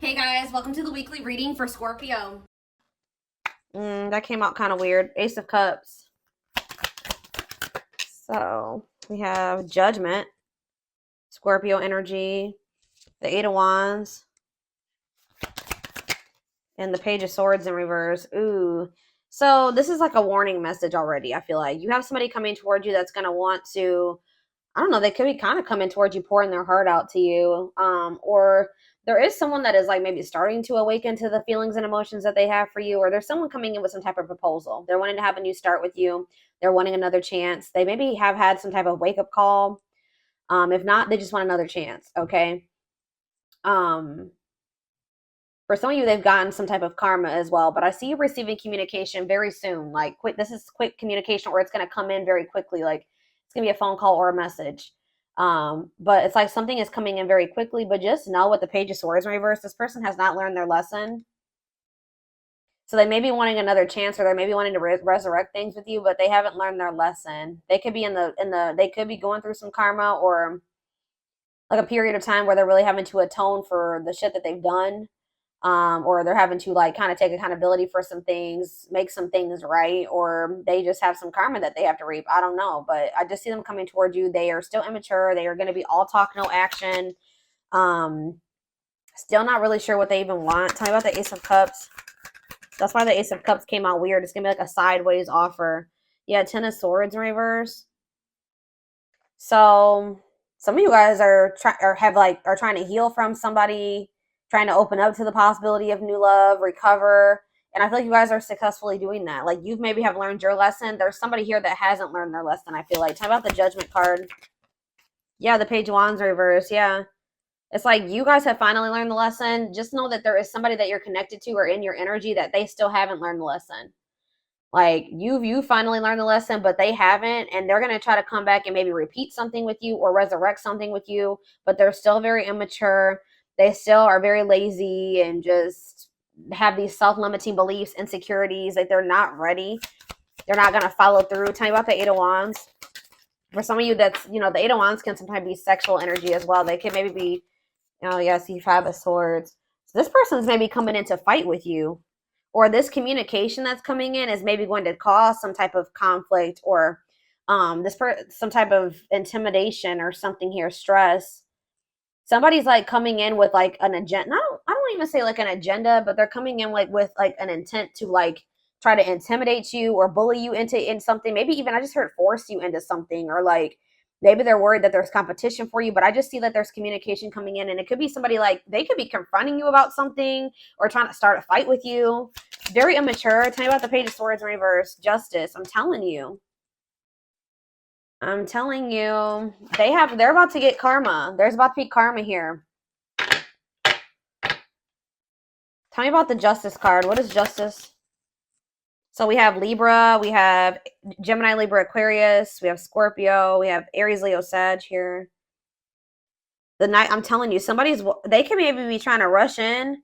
Hey guys, welcome to the weekly reading for Scorpio. That came out kind of weird. Ace of Cups. So we have Judgment, Scorpio energy, the Eight of Wands, and the Page of Swords in reverse. Ooh. So this is like a warning message already, I feel like. You have somebody coming towards you that's going to want to, I don't know, they could be kind of coming towards you, pouring their heart out to you. Or there is someone that is like maybe starting to awaken to the feelings and emotions that they have for you, or there's someone coming in with some type of proposal. They're wanting to have a new start with you. They're wanting another chance. They maybe have had some type of wake up call. If not, they just want another chance. Okay. Um, for some of you, they've gotten some type of karma as well, but I see you receiving communication very soon. Like quick, this is quick communication, or it's going to come in very quickly. Like it's going to be a phone call or a message. But it's like something is coming in very quickly. But just know with the Page of Swords in reverse, this person has not learned their lesson. So they may be wanting another chance, or they may be wanting to resurrect things with you, but they haven't learned their lesson. They could be they could be going through some karma, or like a period of time where they're really having to atone for the shit that they've done. Or they're having to like kind of take accountability for some things, make some things right, or they just have some karma that they have to reap. I don't know, but I just see them coming towards you. They are still immature. They are going to be all talk, no action. Um, Still not really sure what they even want. Tell me about the Ace of Cups. That's why the Ace of Cups came out weird. It's gonna be like a sideways offer. Yeah, Ten of Swords in reverse. So some of you guys are trying to heal from somebody, trying to open up to the possibility of new love, recover. And I feel like you guys are successfully doing that. Like you maybe have learned your lesson. There's somebody here that hasn't learned their lesson, I feel like. Talk about the Judgment card. Yeah, the Page of Wands reverse. Yeah. It's like you guys have finally learned the lesson. Just know that there is somebody that you're connected to or in your energy that they still haven't learned the lesson. Like you finally learned the lesson, but they haven't, and they're gonna try to come back and maybe repeat something with you or resurrect something with you, but they're still very immature. They still are very lazy and just have these self-limiting beliefs, insecurities, like they're not ready. They're not gonna follow through. Tell me about the Eight of Wands. For some of you, that's the Eight of Wands can sometimes be sexual energy as well. They can maybe be, oh yeah, see Five of Swords. So this person's maybe coming in to fight with you, or this communication that's coming in is maybe going to cause some type of conflict, or some type of intimidation or something here, stress. Somebody's like coming in with like an agenda. I don't even say like an agenda, but they're coming in like with like an intent to like try to intimidate you or bully you in something. Maybe even I just heard force you into something, or like maybe they're worried that there's competition for you, but I just see that there's communication coming in, and it could be somebody like they could be confronting you about something or trying to start a fight with you. Very immature. Tell me about the Page of Swords in reverse. Justice. I'm telling you. I'm telling you. They're about to get karma. There's about to be karma here. Tell me about the Justice card. What is Justice? So we have Libra, we have Gemini, Libra, Aquarius, we have Scorpio, we have Aries, Leo, Sag here. The night, I'm telling you, they can maybe be trying to rush in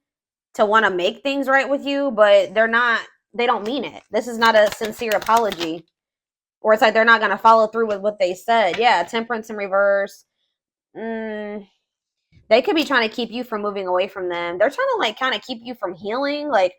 to want to make things right with you, but they don't mean it. This is not a sincere apology. Or it's like they're not going to follow through with what they said. Yeah, Temperance in reverse. They could be trying to keep you from moving away from them. They're trying to like kind of keep you from healing. Like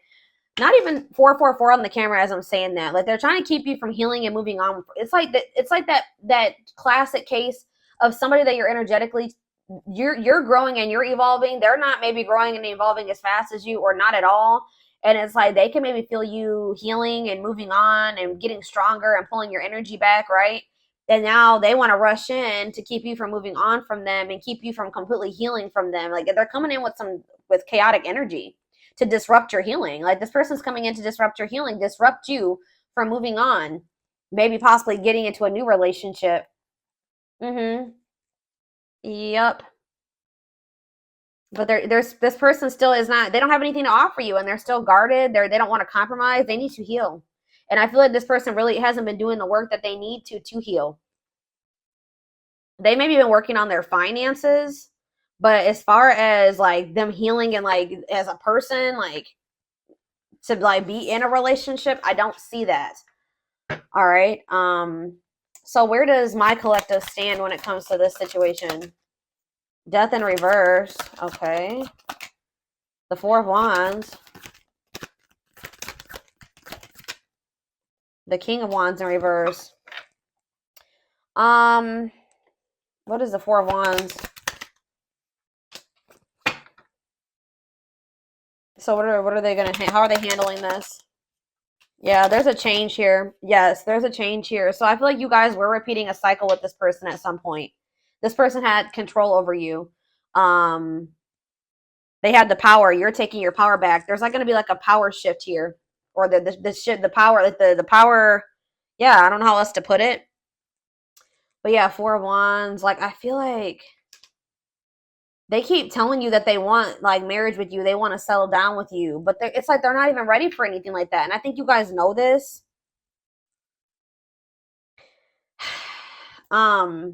not even 444 on the camera as I'm saying that. Like they're trying to keep you from healing and moving on. It's like that classic case of somebody that you're growing and you're evolving. They're not maybe growing and evolving as fast as you, or not at all. And it's like they can maybe feel you healing and moving on and getting stronger and pulling your energy back, right? And now they want to rush in to keep you from moving on from them and keep you from completely healing from them. Like they're coming in with chaotic energy to disrupt your healing. Like this person's coming in to disrupt your healing, disrupt you from moving on, maybe possibly getting into a new relationship. Mm-hmm. Yep. But there's this person still is not. They don't have anything to offer you, and they're still guarded. They don't want to compromise. They need to heal, and I feel like this person really hasn't been doing the work that they need to heal. They maybe been working on their finances, but as far as like them healing and like as a person, like to like be in a relationship, I don't see that. All right. So where does my collective stand when it comes to this situation? Death in reverse. Okay. The Four of Wands. The King of Wands in reverse. What is the Four of Wands? So what are they gonna? How are they handling this? Yeah, there's a change here. Yes, there's a change here. So I feel like you guys were repeating a cycle with this person at some point. This person had control over you. They had the power. You're taking your power back. There's like gonna be like a power shift here, or the power, like the power. Yeah, I don't know how else to put it. But yeah, Four of Wands. Like I feel like they keep telling you that they want like marriage with you. They want to settle down with you, but it's like they're not even ready for anything like that. And I think you guys know this. I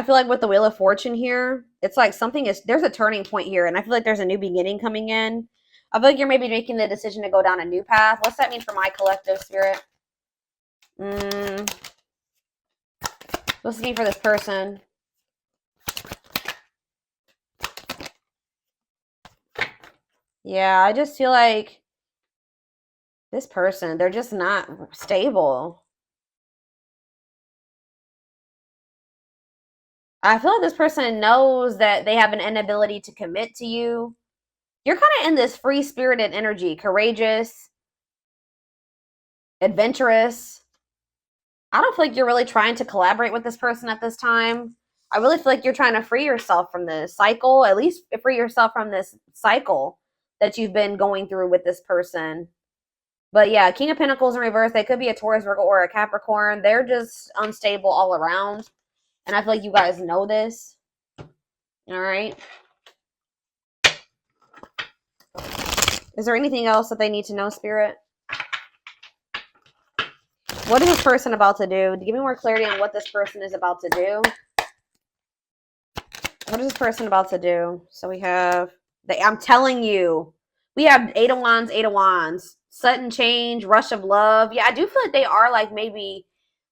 feel like with the Wheel of Fortune here, it's like there's a turning point here, and I feel like there's a new beginning coming in. I feel like you're maybe making the decision to go down a new path. What's that mean for my collective spirit? What's it mean for this person? Yeah, I just feel like this person, they're just not stable. I feel like this person knows that they have an inability to commit to you. You're kind of in this free-spirited energy, courageous, adventurous. I don't feel like you're really trying to collaborate with this person at this time. I really feel like you're trying to free yourself from this cycle, at least free yourself from this cycle that you've been going through with this person. But yeah, King of Pentacles in reverse. They could be a Taurus, Virgo, or a Capricorn. They're just unstable all around. And I feel like you guys know this. All right. Is there anything else that they need to know, Spirit? What is this person about to do? Give me more clarity on what this person is about to do. What is this person about to do? So we have, I'm telling you, we have Eight of Wands, Eight of Wands. Sudden change, rush of love. Yeah, I do feel like they are like maybe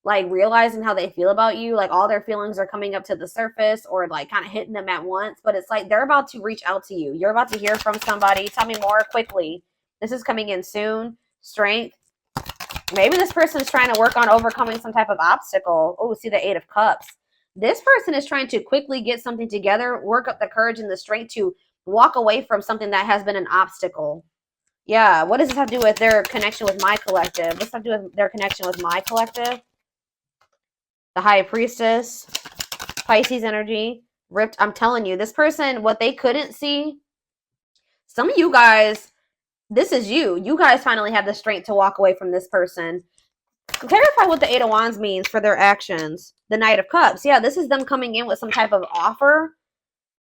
like realizing how they feel about you. Like all their feelings are coming up to the surface or like kind of hitting them at once. But it's like they're about to reach out to you. You're about to hear from somebody. Tell me more quickly. This is coming in soon. Strength. Maybe this person is trying to work on overcoming some type of obstacle. Oh, see the Eight of Cups. This person is trying to quickly get something together, work up the courage and the strength to walk away from something that has been an obstacle. Yeah, what does this have to do with their connection with my collective? What's have to do with their connection with my collective? The High Priestess, Pisces energy, ripped. I'm telling you, this person, what they couldn't see, some of you guys, this is you. You guys finally have the strength to walk away from this person. Clarify what the Eight of Wands means for their actions. The Knight of Cups. Yeah, this is them coming in with some type of offer,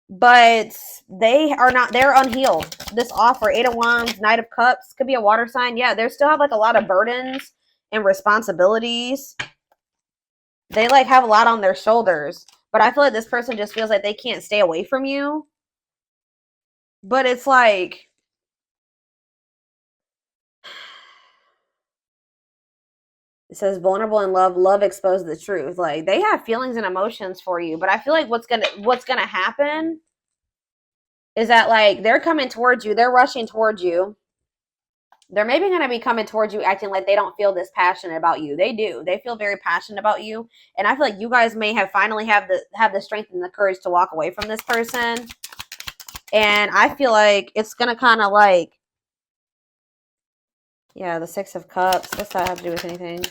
but they're unhealed. This offer, Eight of Wands, Knight of Cups, could be a water sign. Yeah, they still have like a lot of burdens and responsibilities. They like have a lot on their shoulders, but I feel like this person just feels like they can't stay away from you. But it's like, it says vulnerable in love, love exposed the truth. Like they have feelings and emotions for you, but I feel like what's gonna happen is that like they're coming towards you, they're rushing towards you. They're maybe gonna be coming towards you acting like they don't feel this passionate about you. They do. They feel very passionate about you, and I feel like you guys may have finally have the strength and the courage to walk away from this person. And I feel like it's gonna kind of like, yeah, the Six of Cups. What's that have to do with anything?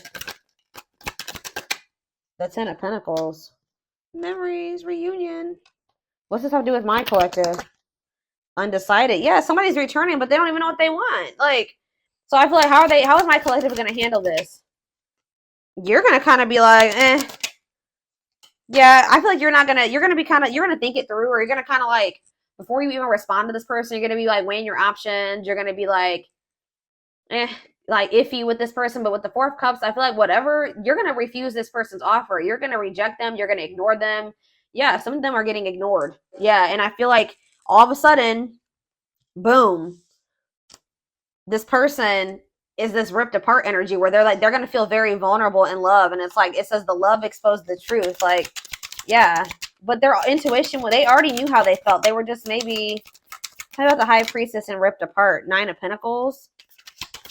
The Ten of Pentacles. Memories, reunion. What's this have to do with my collective? Undecided. Yeah, somebody's returning, but they don't even know what they want. Like, so I feel like how is my collective going to handle this? You're going to kind of be like, eh. Yeah, I feel like you're going to think it through, or you're going to kind of like, before you even respond to this person, you're going to be like weighing your options. You're going to be like, like iffy with this person. But with the Four of Cups, I feel like whatever, you're going to refuse this person's offer. You're going to reject them. You're going to ignore them. Yeah, some of them are getting ignored. Yeah, and I feel like all of a sudden, boom, this person is this ripped apart energy where they're like, they're going to feel very vulnerable in love. And it's like, it says the love exposed the truth. Like, yeah, but their intuition, well, they already knew how they felt. They were just maybe, how about the High Priestess and ripped apart? 9 of Pentacles.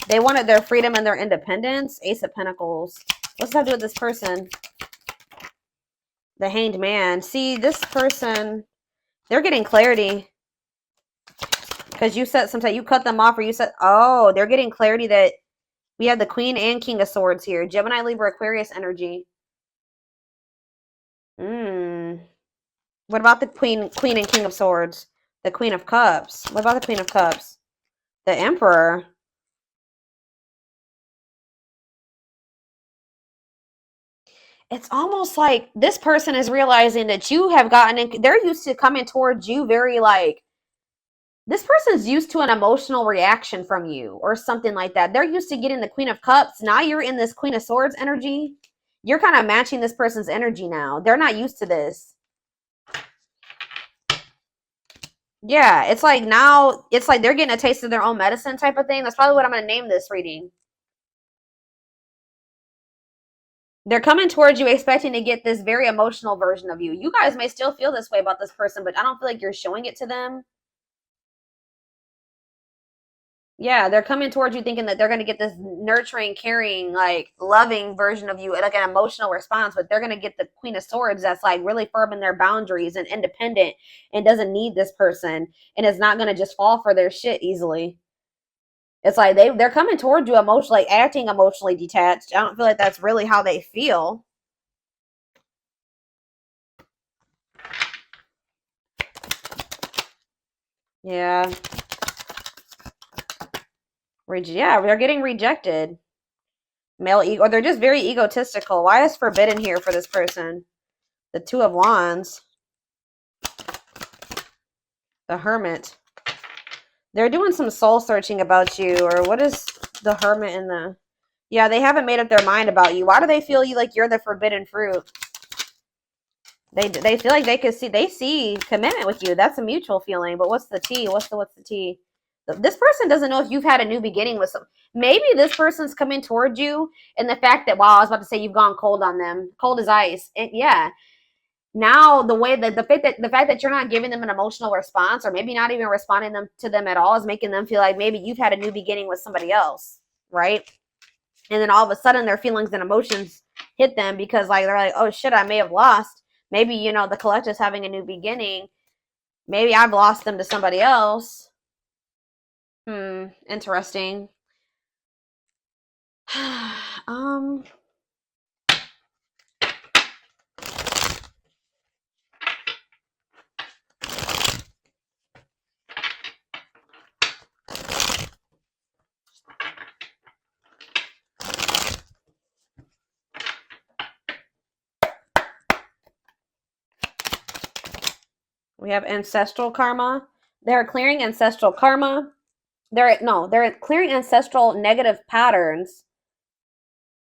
They wanted their freedom and their independence. Ace of Pentacles. What's that have to do with this person? The Hanged Man. See, this person, they're getting clarity. Because you said sometimes you cut them off, or you said, oh, they're getting clarity that we have the Queen and King of Swords here. Gemini, Libra, Aquarius energy. What about the Queen and King of Swords? The Queen of Cups. What about the Queen of Cups? The Emperor. It's almost like this person is realizing that you have gotten in, they're used to coming towards you very like, this person's used to an emotional reaction from you or something like that. They're used to getting the Queen of Cups. Now you're in this Queen of Swords energy. You're kind of matching this person's energy now. They're not used to this. Yeah, it's like now, it's like they're getting a taste of their own medicine type of thing. That's probably what I'm going to name this reading. They're coming towards you expecting to get this very emotional version of you. You guys may still feel this way about this person, but I don't feel like you're showing it to them. Yeah, they're coming towards you thinking that they're going to get this nurturing, caring, like loving version of you, like an emotional response, but they're going to get the Queen of Swords that's like really firm in their boundaries and independent and doesn't need this person and is not going to just fall for their shit easily. It's like they're coming towards you emotionally, acting emotionally detached. I don't feel like that's really how they feel. Yeah. Yeah, they're getting rejected. Male ego, or they're just very egotistical. Why is forbidden here for this person? The Two of Wands. The Hermit. They're doing some soul searching about you, or what is the Hermit in the... Yeah, they haven't made up their mind about you. Why do they feel you like you're the forbidden fruit? They feel like they see commitment with you. That's a mutual feeling. But what's the tea? What's the tea? This person doesn't know if you've had a new beginning with some. Maybe this person's coming towards you, and the fact that, wow, I was about to say you've gone cold on them, cold as ice. And yeah, now the way that the fact that you're not giving them an emotional response, or maybe not even responding to them at all, is making them feel like maybe you've had a new beginning with somebody else, right? And then all of a sudden their feelings and emotions hit them because like they're like, oh shit, I may have lost. Maybe, you know, the collective's having a new beginning. Maybe I've lost them to somebody else. Interesting. We have ancestral karma. They're clearing ancestral karma. They're clearing ancestral negative patterns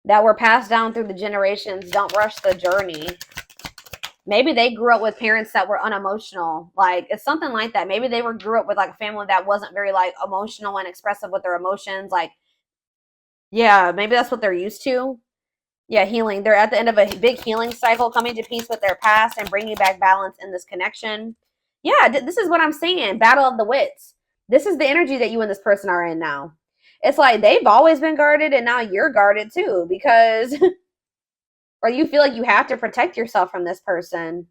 that were passed down through the generations. Don't rush the journey. Maybe they grew up with parents that were unemotional. Like, it's something like that. Maybe they grew up with like a family that wasn't very like emotional and expressive with their emotions. Like, yeah, maybe that's what they're used to. Yeah, healing. They're at the end of a big healing cycle, coming to peace with their past and bringing back balance in this connection. Yeah, this is what I'm saying. Battle of the wits. This is the energy that you and this person are in now. It's like they've always been guarded and now you're guarded too, because or you feel like you have to protect yourself from this person.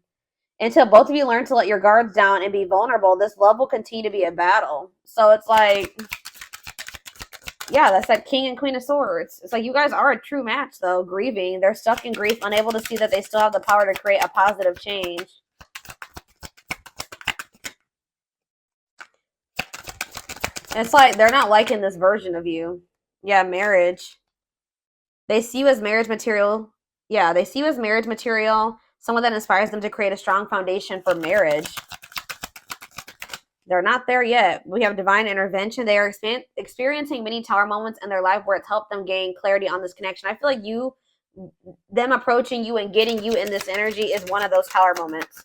Until both of you learn to let your guards down and be vulnerable, this love will continue to be a battle. So it's like, yeah, that's that King and Queen of Swords. It's like you guys are a true match, though. Grieving. They're stuck in grief, unable to see that they still have the power to create a positive change. It's like they're not liking this version of you. Yeah, marriage. They see you as marriage material. Yeah, they see you as marriage material. Someone that inspires them to create a strong foundation for marriage. They're not there yet. We have divine intervention. They are experiencing many tower moments in their life where it's helped them gain clarity on this connection. I feel like them approaching you and getting you in this energy is one of those tower moments.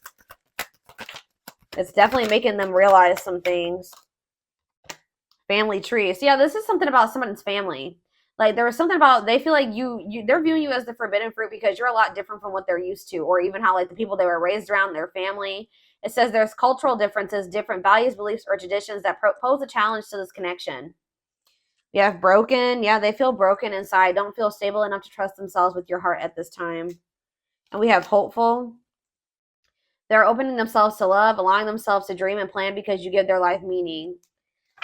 It's definitely making them realize some things. Family tree. So yeah, this is something about someone's family. Like there was something about they feel like they're viewing you as the forbidden fruit because you're a lot different from what they're used to, or even how like the people they were raised around, their family. It says there's cultural differences, different values, beliefs, or traditions that pose a challenge to this connection. You have broken. Yeah, they feel broken inside. Don't feel stable enough to trust themselves with your heart at this time. And we have hopeful. They're opening themselves to love, allowing themselves to dream and plan because you give their life meaning.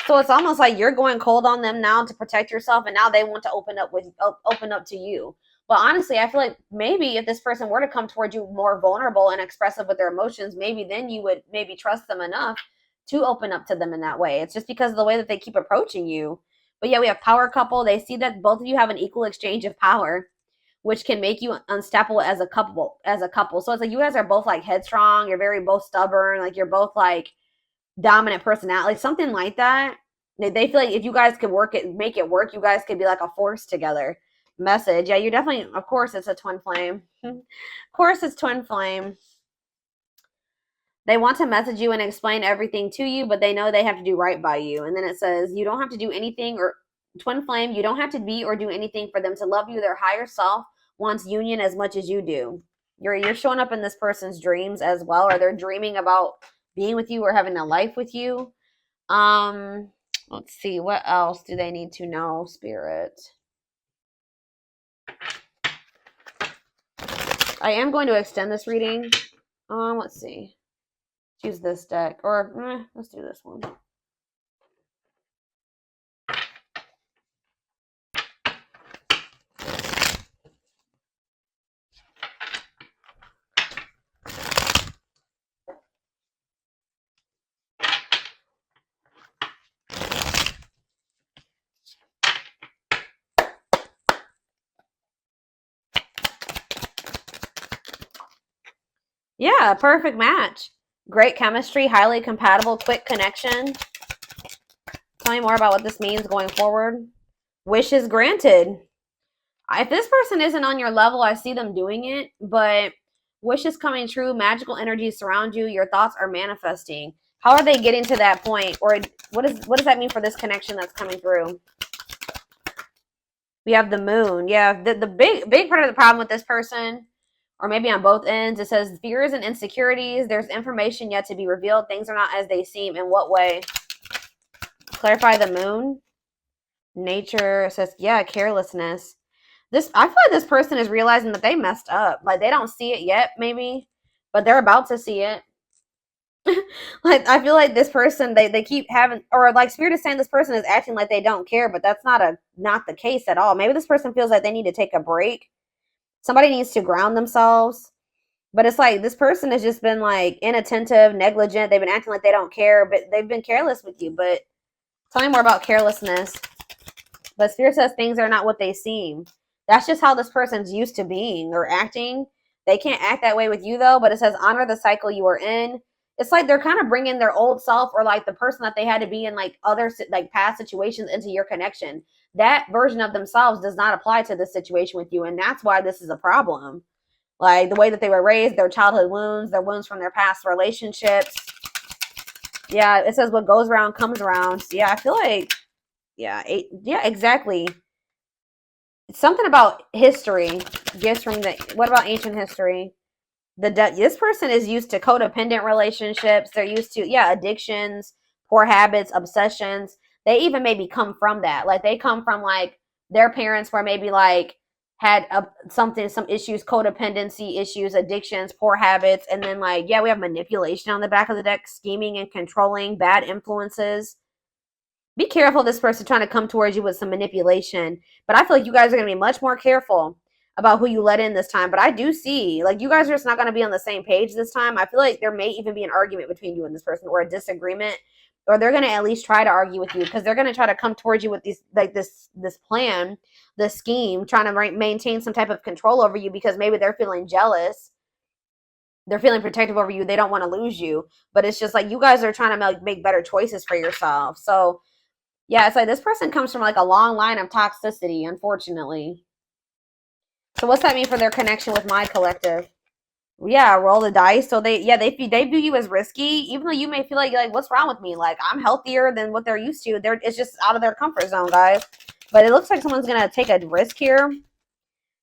So it's almost like you're going cold on them now to protect yourself, and now they want to open up to you. But honestly, I feel like maybe if this person were to come towards you more vulnerable and expressive with their emotions, maybe then you would maybe trust them enough to open up to them in that way. It's just because of the way that they keep approaching you. But yeah, we have power couple. They see that both of you have an equal exchange of power, which can make you unstoppable as a couple. So it's like you guys are both like headstrong. You're very both stubborn. Like you're both like dominant personality, like something like that. They feel like if you guys could make it work, you guys could be like a force together. Message. Yeah, you're definitely, of course, it's a twin flame. Of course, it's twin flame. They want to message you and explain everything to you, but they know they have to do right by you. And then it says, you don't have to do anything, or twin flame, you don't have to be or do anything for them to love you. Their higher self wants union as much as you do. You're showing up in this person's dreams as well, or they're dreaming about being with you or having a life with you. Let's see, what else do they need to know, Spirit? I am going to extend this reading. Let's see. Choose this deck, or let's do this one. Yeah, perfect match. Great chemistry, highly compatible, quick connection. Tell me more about what this means going forward. Wishes granted. If this person isn't on your level, I see them doing it, but wishes coming true, magical energies surround you, your thoughts are manifesting. How are they getting to that point? Or what does that mean for this connection that's coming through? We have the moon. Yeah, the big part of the problem with this person, or maybe on both ends, it says fears and insecurities. There's information yet to be revealed. Things are not as they seem. In what way? Clarify the moon. Nature. It says, yeah, carelessness. I feel like this person is realizing that they messed up. Like they don't see it yet, maybe, but they're about to see it. Like I feel like this person, they keep having, or like Spirit is saying this person is acting like they don't care, but that's not the case at all. Maybe this person feels like they need to take a break. Somebody needs to ground themselves. But it's like this person has just been like inattentive, negligent. They've been acting like they don't care, but they've been careless with you. But tell me more about carelessness. But Spirit says things are not what they seem. That's just how this person's used to being or acting. They can't act that way with you though, but it says honor the cycle you are in. It's like they're kind of bringing their old self, or like the person that they had to be in like other like past situations, into your connection. That version of themselves does not apply to this situation with you, and that's why this is a problem. Like the way that they were raised, their childhood wounds, their wounds from their past relationships. Yeah, it says what goes around comes around. So yeah, I feel like, yeah, exactly. It's something about history. Gifts from what about ancient history? This person is used to codependent relationships. They're used to, addictions, poor habits, obsessions. They even maybe come from that. Like they come from like their parents where maybe like had some issues, codependency issues, addictions, poor habits. And then like, we have manipulation on the back of the deck, scheming and controlling, bad influences. Be careful, this person trying to come towards you with some manipulation. But I feel like you guys are going to be much more careful about who you let in this time. But I do see, like, you guys are just not going to be on the same page this time. I feel like there may even be an argument between you and this person, or a disagreement, or they're going to at least try to argue with you, because they're going to try to come towards you with these, like this plan, this scheme, trying to maintain some type of control over you, because maybe they're feeling jealous. They're feeling protective over you. They don't want to lose you. But it's just like you guys are trying to make better choices for yourself. So yeah, it's like this person comes from like a long line of toxicity, unfortunately. So what's that mean for their connection with my collective? Yeah, roll the dice. So they view you as risky, even though you may feel like what's wrong with me? Like I'm healthier than what they're used to. It's just out of their comfort zone, guys. But it looks like someone's going to take a risk here.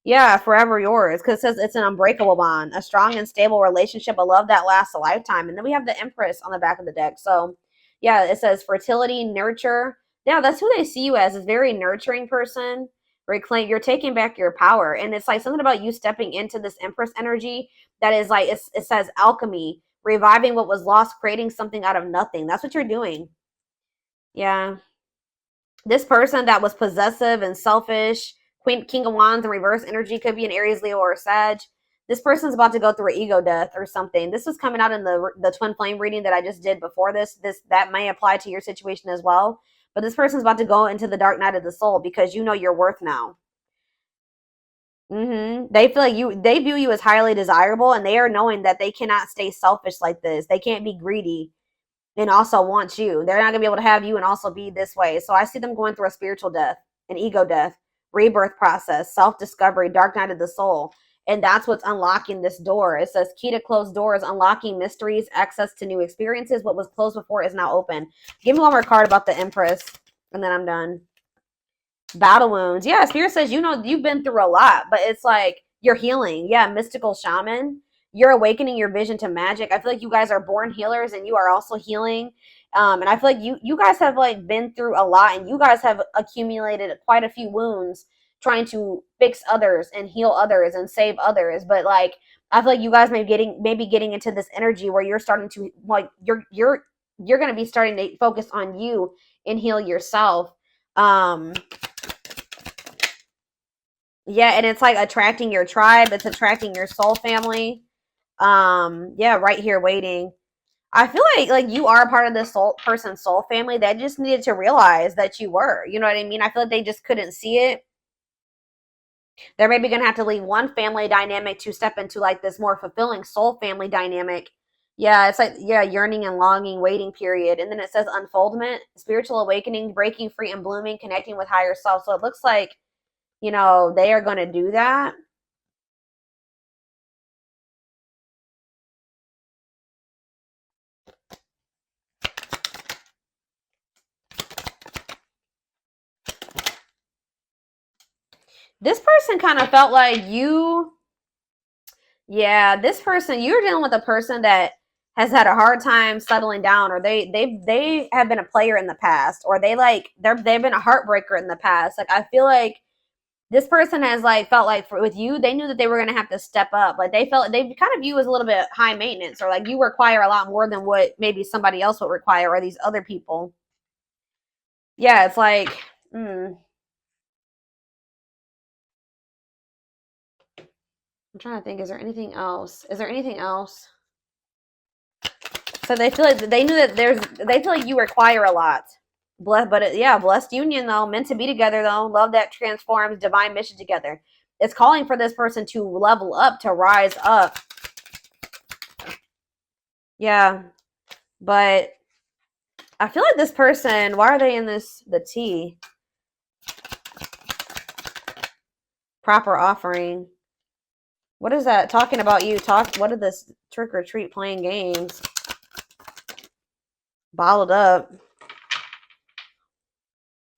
Yeah, forever yours. Because it says it's an unbreakable bond. A strong and stable relationship. A love that lasts a lifetime. And then we have the Empress on the back of the deck. So, yeah, it says fertility, nurture. Yeah, that's who they see you as. A very nurturing person. Reclaim. You're taking back your power. And it's like something about you stepping into this Empress energy that is like, it says alchemy. Reviving what was lost. Creating something out of nothing. That's what you're doing. Yeah. This person that was possessive and selfish, King of Wands in reverse energy, could be an Aries, Leo, or Sag. This person's about to go through an ego death or something. This was coming out in the twin flame reading that I just did before this. That may apply to your situation as well. But this person's about to go into the dark night of the soul because you know your worth now. They feel like they view you as highly desirable, and they are knowing that they cannot stay selfish like this. They can't be greedy and also want you. They're not going to be able to have you and also be this way. So I see them going through a spiritual death, an ego death, rebirth process, self-discovery, dark night of the soul. And that's what's unlocking this door. It says key to closed doors, unlocking mysteries, access to new experiences. What was closed before is now open. Give me one more card about the Empress, and then I'm done. Battle wounds. Yeah, Spirit says, you know, you've been through a lot, but it's like you're healing. Yeah, mystical shaman. You're awakening your vision to magic. I feel like you guys are born healers and you are also healing. And I feel like you guys have like been through a lot, and you guys have accumulated quite a few wounds trying to fix others and heal others and save others. But like I feel like you guys may be getting into this energy where you're starting to like you're going to be starting to focus on you and heal yourself. Yeah, and it's like attracting your tribe. It's attracting your soul family. Yeah, right here waiting. I feel like you are a part of this person's soul family that just needed to realize that you were. You know what I mean? I feel like they just couldn't see it. They're maybe going to have to leave one family dynamic to step into like this more fulfilling soul family dynamic. Yeah, it's like, yeah, yearning and longing, waiting period. And then it says unfoldment, spiritual awakening, breaking free and blooming, connecting with higher self. So it looks like, you know, they are going to do that. This person kind of felt like yeah, this person, you're dealing with a person that has had a hard time settling down, or they have been a player in the past, or they've been a heartbreaker in the past. Like I feel like this person has like felt like with you, they knew that they were going to have to step up. Like they kind of view as a little bit high maintenance, or like you require a lot more than what maybe somebody else would require, or these other people. Yeah, it's like, I'm trying to think. Is there anything else? Is there anything else? So they feel like they knew that they feel like you require a lot. Blessed union though, meant to be together though, love that transforms, divine mission together. It's calling for this person to level up, to rise up. Yeah, but I feel like this person, why are they in the T? Proper offering. What is that talking about you? What is this trick or treat, playing games? Bottled up.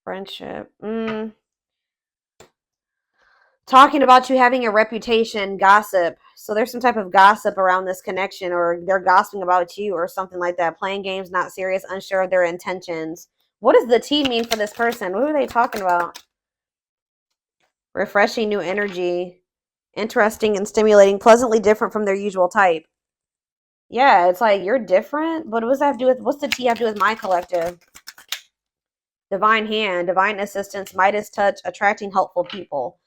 Friendship. Talking about you having a reputation, gossip. So there's some type of gossip around this connection, or they're gossiping about you or something like that. Playing games, not serious, unsure of their intentions. What does the T mean for this person? What are they talking about? Refreshing new energy. Interesting and stimulating, pleasantly different from their usual type. Yeah, it's like you're different, but what does that have to do with, what's the T have to do with my collective? Divine hand, divine assistance, Midas touch, attracting helpful people.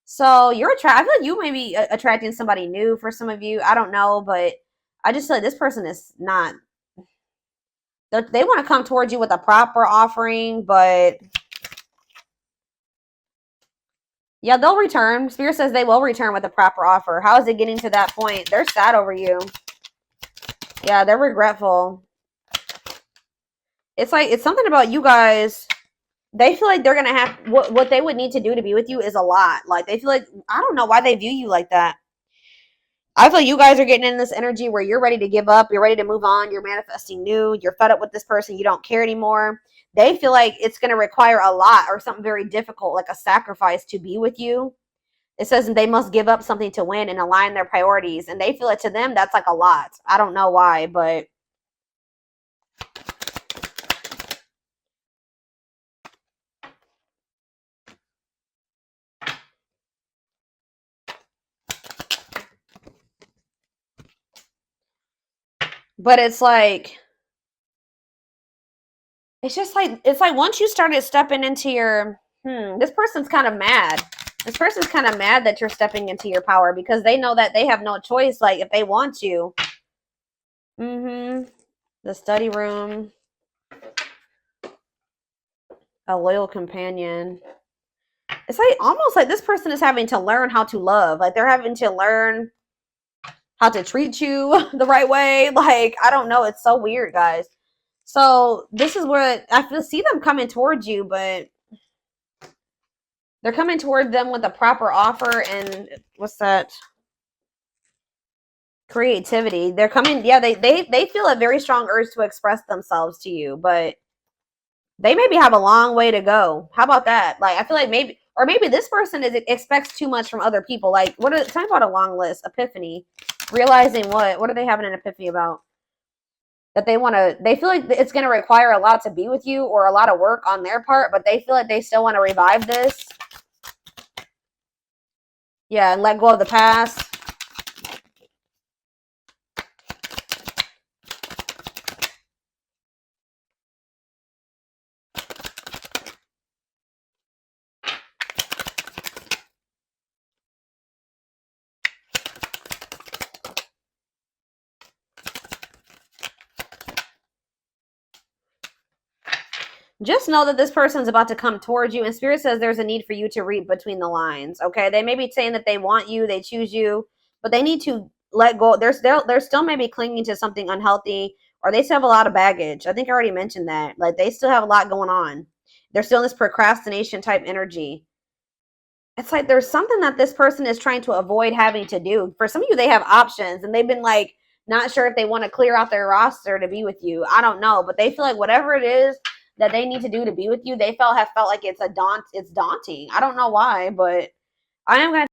So I feel like you may be attracting somebody new for some of you. I don't know, but I just feel like this person is not. They want to come towards you with a proper offering, but yeah, they'll return. Spirit says they will return with a proper offer. How is it getting to that point? They're sad over you. Yeah, they're regretful. It's like, it's something about you guys. They feel like they're going to have, what they would need to do to be with you is a lot. Like, they feel like, I don't know why they view you like that. I feel you guys are getting in this energy where you're ready to give up, you're ready to move on, you're manifesting new, you're fed up with this person, you don't care anymore. They feel like it's going to require a lot or something very difficult, like a sacrifice to be with you. It says they must give up something to win and align their priorities. And they feel it to them, that's like a lot. I don't know why, but it's like, it's just like, it's like once you started stepping into your, this person's kind of mad. This person's kind of mad that you're stepping into your power because they know that they have no choice. Like if they want to. The study room. A loyal companion. It's like almost like this person is having to learn how to love. Like they're having to learn how to treat you the right way. Like, I don't know. It's so weird, guys. So this is where I feel see them coming towards you, but they're coming toward them with a proper offer and what's that? Creativity. They're coming, yeah, they feel a very strong urge to express themselves to you, but they maybe have a long way to go. How about that? Like, I feel like maybe, or maybe this person expects too much from other people. Like, talk about a long list. Epiphany. Realizing what are they having an epiphany about? That they feel like it's going to require a lot to be with you or a lot of work on their part, but they feel like they still want to revive this. Yeah, and let go of the past. Just know that this person's about to come towards you, and Spirit says there's a need for you to read between the lines, okay? They may be saying that they want you, they choose you, but they need to let go. They're still maybe clinging to something unhealthy, or they still have a lot of baggage. I think I already mentioned that. Like, they still have a lot going on. They're still in this procrastination type energy. It's like there's something that this person is trying to avoid having to do. For some of you, they have options, and they've been, like, not sure if they want to clear out their roster to be with you. I don't know, but they feel like whatever it is that they need to do to be with you, they have felt like it's daunting. I don't know why, but I am going to